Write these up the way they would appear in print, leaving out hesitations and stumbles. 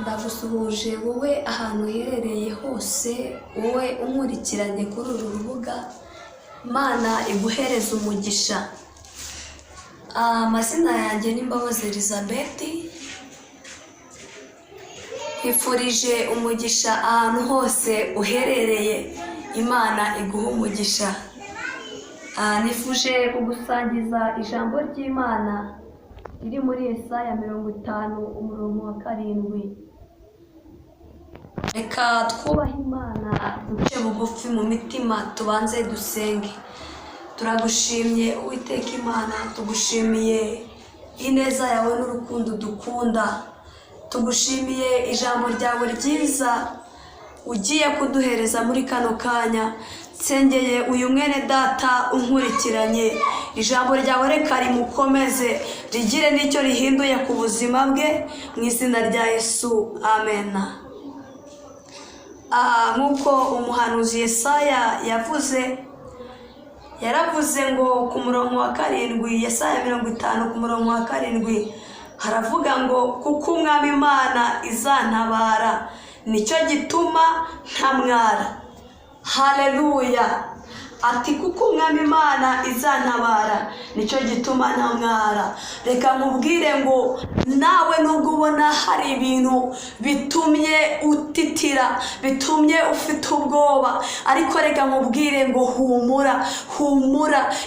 Ndagusuhuje wowe ahantu uherereye hose, wowe unkurikiranye kuri uru rubuga, Imana iguhereza umugisha. Amazina yanjye ni Mbabazi Elizabeth. Nkwifurije umugisha ahantu hose uherereye, Imana iguha umugisha. Nifuje kugusangiza ijambo ry'Imana riri muri Yesaya 50:7. Reka twubahe Imana, duce bugufi mu mitima, tubanze dusenge. Turagushimye Uwiteka Imana, tugushimiye ineza yawe n'urukundo dukunda, tugushimiye ijambo ryawe ryiza ugiye kuduhereza muri kano kanya. Nsengeye uyu mwene data unkurikiranye, ijambo ryawe reka rimukomeze, rigire n'icyo rihinduye ku buzima bwe, mu izina rya Yesu, amen. Nk'uko umuhanuzi Yesaya yaravuze ngo ku murongo wa 7, Yesaya 50:7, haravuga ngo kuko Umwami Imana izantabara, nicyo gituma ntamwara. Haleluya! Ati kuko Umwami Imana izantabara, nicyo gituma ntamwara. Reka nkubwire ngo nawe nubwo ubona hari ibintu bitumye utitira, bitumye ufite ubwoba, ariko reka nkubwire ngo humura.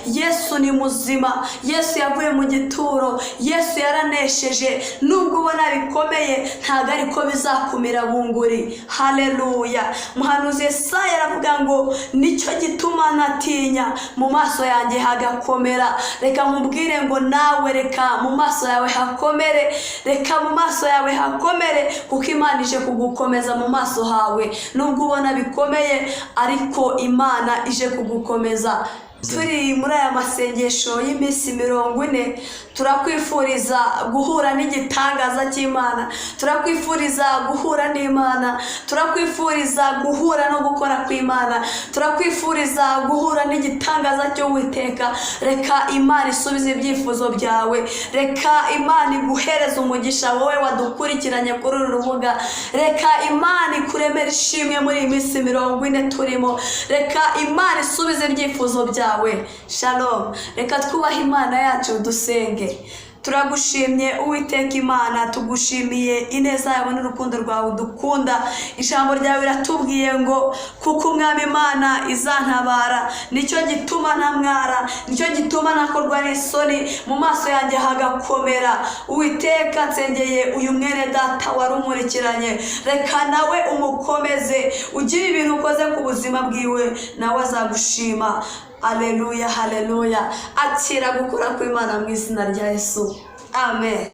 Yesu ni muzima, Yesu yavuye mu gituro, Yesu yaranesheje. Nubwo ubona bikomeye, ntabwo ariko bizakumira bunguri. Haleluya! Muhanuzi Yesaya yaravuga ngo nicyo gituma atinya, mu maso yanjye hagakomera. Reka nkubwire ngo nawe reka mu maso yawe hakomere, reka mu maso yawe hakomere, kuko Imana ije kugukomeza mu maso hawe. Nubwo ubona bikomeye, ariko Imana ije kugukomeza. Turi muri aya masengesho y'iminsi 40, turakwifuriza guhura n'igitangaza cy'Imana, turakwifuriza guhura n'Imana, turakwifuriza guhura no gukora kw'Imana, turakwifuriza guhura n'igitangaza cy'Uwiteka. Reka Imana isubize ibyifuzo byawe, reka Imana iguhereze umugisha wowe wadukurikiranye kuri uru rubuga, reka Imana ikuremere ishimwe muri iyi minsi 40 turimo, reka Imana isubize ibyifuzo byawe. Shalom. Reka twubahe Imana yacu dusenge. Turagushimye Uwiteka Imana, tugushimiye ineza yawe n'urukundo rwawe dukunda. Ijambo ryawe riratubwiye ngo kuko Umwami Imana izantabara, nicyo gituma ntamwara, nicyo gituma nakorwa n'isoni, mu maso yanjye hagakomera. Uwiteka, nsengeye uyu mwene data warumurikiranye, reka nawe umukomeze, ugire ibintu ukoze ku buzima bwiwe, nawe azagushima. Haleluya, haleluya. Akira gukora kw'Imana mu izina rya Yesu, amen.